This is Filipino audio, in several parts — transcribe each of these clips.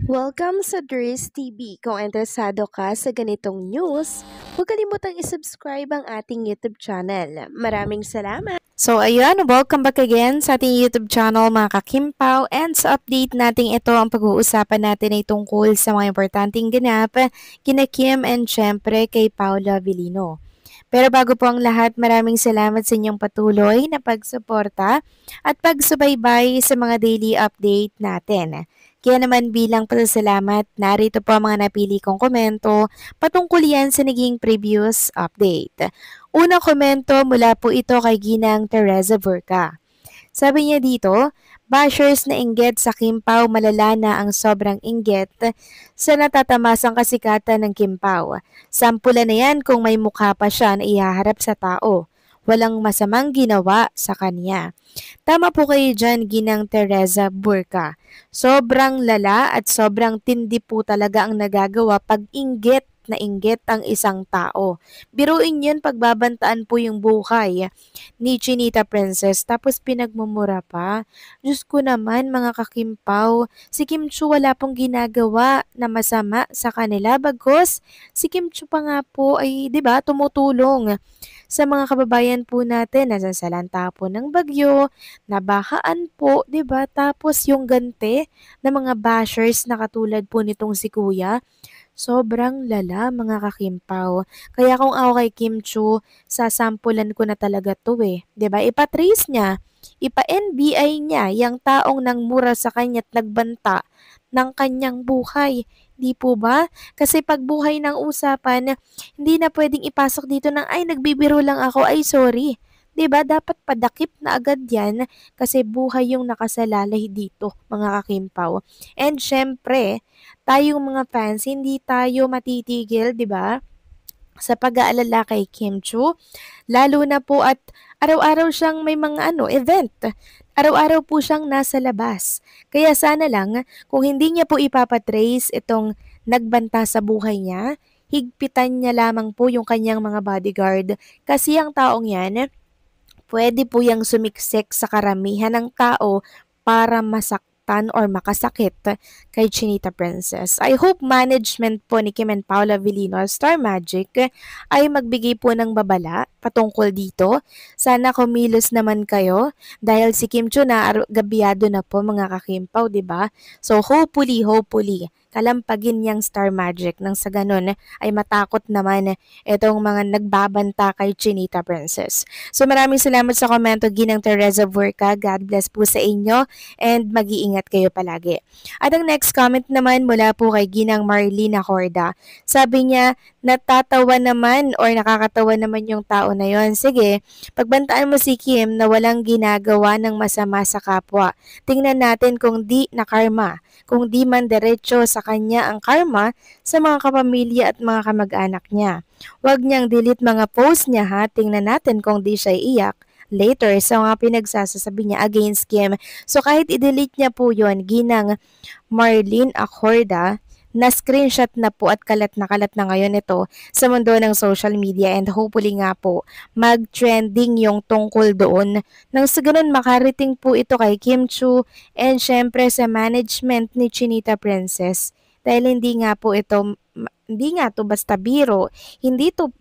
Welcome sa Dries TV. Kung interesado ka sa ganitong news, huwag kalimutang isubscribe ang ating YouTube channel. Maraming salamat! So ayun, welcome back again sa ating YouTube channel mga kakimpaw, and sa update natin ito ang pag-uusapan natin ay tungkol sa mga importanteng ganap kina Kim and syempre kay Paula Avellino. Pero bago po ang lahat, maraming salamat sa inyong patuloy na pagsuporta at pagsubaybay sa mga daily update natin. Kaya naman bilang pasasalamat, narito po ang mga napili kong komento patungkol yan sa naging previous update. Unang komento mula po ito kay Ginang Teresa Burka. Sabi niya dito, bashers na inggit sa Kim Pao, malala na ang sobrang inggit sa natatamasang kasikatan ng Kim Pao. Sampulan na yan kung may mukha pa siya na ihaharap sa tao. Walang masamang ginawa sa kanya. Tama po kayo dyan, Ginang Teresa Burka. Sobrang lala at sobrang tindi po talaga ang nagagawa pag inggit na inggit ang isang tao. Biruin yun pagbabantaan po yung buhay ni Chinita Princess tapos pinagmumura pa. Diyos ko naman mga kakimpaw, si Kim Chu wala pong ginagawa na masama sa kanila bagos si Kim Chu pa nga po ay 'di ba tumutulong sa mga kababayan po natin na nasasalanta po ng bagyo, nabahaan po, 'di ba? Tapos yung gante ng mga bashers na katulad po nitong si Kuya, sobrang lala mga kakimpaw. Kaya kung ako kay Kim Chu, sasampulan ko na talaga to eh. 'Di ba? Ipatrace niya, ipa-NBI niya yung taong nang mura sa kanya at nagbanta ng kanyang buhay. Di po ba? Kasi pag buhay ng usapan, hindi na pwedeng ipasok dito ng ay nagbibiro lang ako, ay sorry. 'Di ba? Dapat padakip na agad 'yan kasi buhay yung nakasalalay dito, mga kakimpaw. And syempre, tayong mga fans, hindi tayo matitigil, 'di ba? Sa pag-aalala kay Kim Chu, lalo na po at araw-araw siyang may mga event. Araw-araw po siyang nasa labas. Kaya sana lang, kung hindi niya po ipapatrace itong nagbanta sa buhay niya, higpitan niya lamang po yung kanyang mga bodyguard. Kasi ang taong yan, pwede po yang sumiksik sa karamihan ng tao para masaktan or makasakit kay Chinita Princess. I hope management po ni Kim and Paula Avellino Star Magic ay magbigay po ng babala patungkol dito. Sana kumilos naman kayo dahil si Kim Chu na gabyado na po mga kakimpaw, 'di ba? So hopefully kalampagin niyang Star Magic nang sa ganun ay matakot naman itong mga nagbabanta kay Chinita Princess. So maraming salamat sa komento Ginang Teresa Burka. God bless po sa inyo and mag-iingat kayo palagi. At ang next comment naman mula po kay Ginang Marlene Horda. Sabi niya, natatawa naman or nakakatawa naman yung tao na yon. Sige, pagbantaan mo si Kim na walang ginagawa ng masama sa kapwa. Tingnan natin kung di na karma, kung di man diretso sa kanya ang karma sa mga kapamilya at mga kamag-anak niya. Huwag niyang delete mga post niya ha, tingnan natin kung di siya iyak later sa mga pinagsasasabi niya against Kim. So kahit i-delete niya po yon, Ginang Marlene Acorda, na screenshot na po at kalat na ngayon ito sa mundo ng social media, and hopefully nga po mag-trending yung tungkol doon nang sa ganun makarating po ito kay Kim Chu and syempre sa management ni Chinita Princess dahil hindi nga to basta biro, hindi to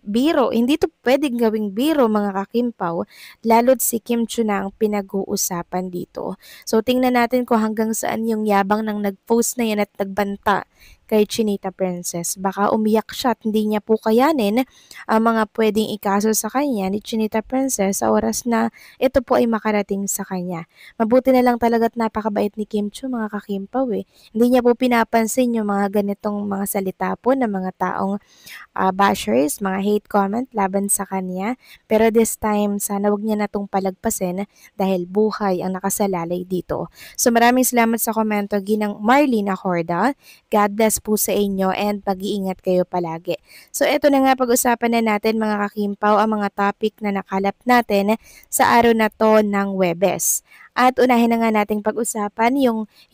pwedeng gawing biro mga kakimpaw, lalo't si Kim Chu na ang pinag-uusapan dito. So tingnan natin kung hanggang saan yung yabang ng nag-post na yan at nagbanta kay Chinita Princess. Baka umiyak siya at hindi niya po kayanin ang mga pwedeng ikaso sa kanya ni Chinita Princess sa oras na ito po ay makarating sa kanya. Mabuti na lang talaga at napakabait ni Kim Chu mga kakimpaw eh. Hindi niya po pinapansin yung mga ganitong mga salita po ng mga taong bashers, mga hate comment laban sa kanya. Pero this time, sana wag niya na itong palagpasin dahil buhay ang nakasalalay dito. So maraming salamat sa komento, Ginang Marlene Acorda. God bless po sa inyo and mag-iingat kayo palagi. So ito na nga, pag-usapan na natin mga kakimpaw ang mga topic na nakalap natin sa araw na to ng Webes. At unahin na nga nating pag-usapan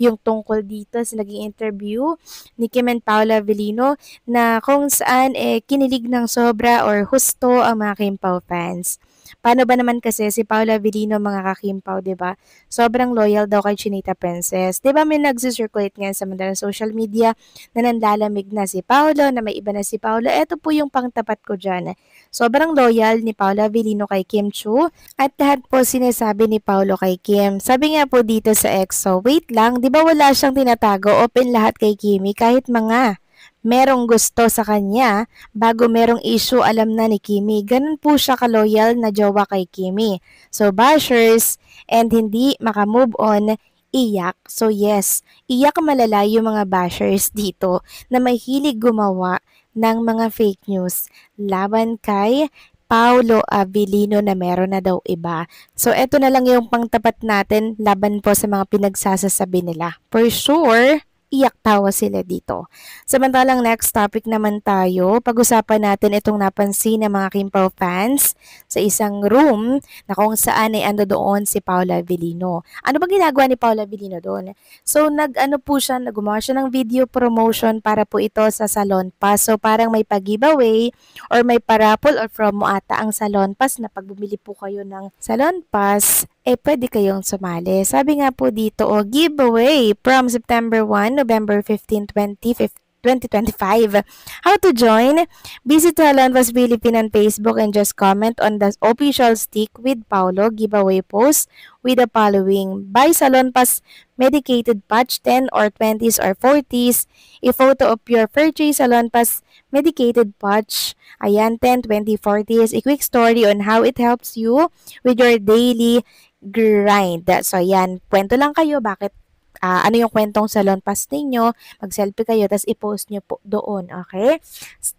yung tungkol dito sa naging interview ni Kim and Paula Avellino na kung saan kinilig ng sobra or husto ang mga Kim Pao fans. Paano ba naman kasi si Paolo Avellino mga kakimpaw, 'di ba? Sobrang loyal daw kay Chinita Princess. 'Di ba may nagsi-circulate ngayon sa mga social media na nanlalamig na si Paolo, na may iba na si Paolo. Ito po yung pangtapat ko diyan. Sobrang loyal ni Paolo Avellino kay Kim Chiu at lahat po sinasabi ni Paolo kay Kim. Sabi nga po dito sa EXO, wait lang, 'di ba wala siyang tinatago, open lahat kay Kimi kahit mga merong gusto sa kanya, bago merong issue alam na ni Kimi. Ganun po siya kaloyal na jowa kay Kimi. So bashers and hindi makamove on, iyak. So yes, iyak malala yung mga bashers dito na may hilig gumawa ng mga fake news laban kay Paolo Avellino na meron na daw iba. So eto na lang yung pangtapat natin laban po sa mga pinagsasasabi nila. For sure, iyak tawa sila dito. Samantalang next topic naman tayo, pag-usapan natin itong napansin ng mga Kimpaw fans sa isang room na kung saan ay ando doon si Paolo Avellino. Ano ba ginagawa ni Paolo Avellino doon? So gumawa siya ng video promotion para po ito sa Salon Pass. So parang may pag-giveaway or may parapol or promo ata ang Salon Pass na pag bumili po kayo ng Salon Pass, pwede kayong sumali. Sabi nga po dito, giveaway from September 1, November 15, 2025. How to join? Visit Salon Pass Philippines on Facebook and just comment on the official stick with Paolo giveaway post with the following: buy Salon Pass medicated patch 10 or 20s or 40s, a photo of your purchase Salon Pass medicated patch, ayan, 10, 20, 40s, a quick story on how it helps you with your daily grind. So, ayan, kwento lang kayo bakit ano yung kwentong Salon Pass ninyo, mag-selfie kayo, tapos i-post nyo po doon, okay?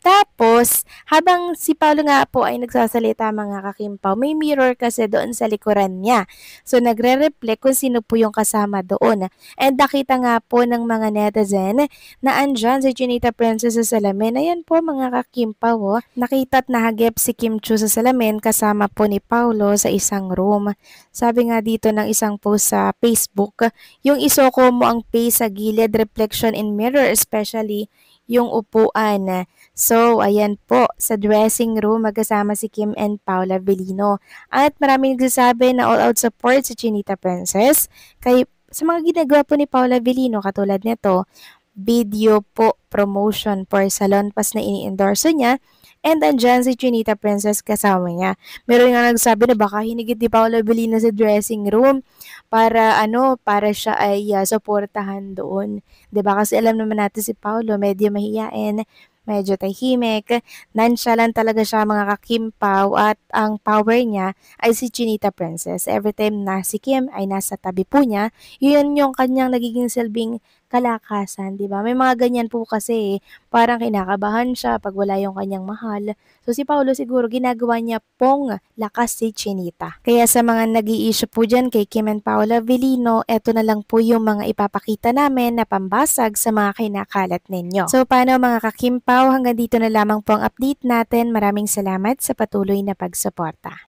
Tapos, habang si Paolo nga po ay nagsasalita mga kakimpaw, may mirror kasi doon sa likuran niya. So, nagre-reflect kung sino po yung kasama doon. And nakita nga po ng mga netizen na andyan si Chinita Princess sa salamin. Ayan po mga kakimpaw, oh. Nakita at nahagip si Kim Chiu sa salamin kasama po ni Paolo sa isang room. Sabi nga dito ng isang post sa Facebook, yung isoko mo ang face sa gilid, reflection in mirror, especially yung upuan. So, ayan po, sa dressing room, magkasama si Kim and Paolo Avellino. At maraming nagsasabi na all-out support si Chinita Princess sa mga ginagawa po ni Paolo Avellino, katulad nito, video po promotion for Salon Pass na ini-endorse niya. And andyan si Chinita Princess kasama niya. Meron nga nagsabi na baka hinigit ni Paolo Avellino sa dressing room para siya ay suportahan doon. 'Di ba? Kasi alam naman natin si Paolo, medyo mahiyain, medyo tahimik, nonchalant talaga siya mga kakimpaw at ang power niya ay si Chinita Princess. Every time na si Kim ay nasa tabi po niya, yun yung kanyang nagiging silbing kalakasan, 'di ba? May mga ganyan po kasi parang kinakabahan siya pag wala yung kanyang mahal. So si Paolo siguro ginagawa niya pong lakas si Chinita. Kaya sa mga nag-i-issue po dyan kay Kim and Paolo Avellino, eto na lang po yung mga ipapakita namin na pambasag sa mga kinakalat ninyo. So paano mga kakimpaw, hanggang dito na lamang po ang update natin. Maraming salamat sa patuloy na pagsuporta.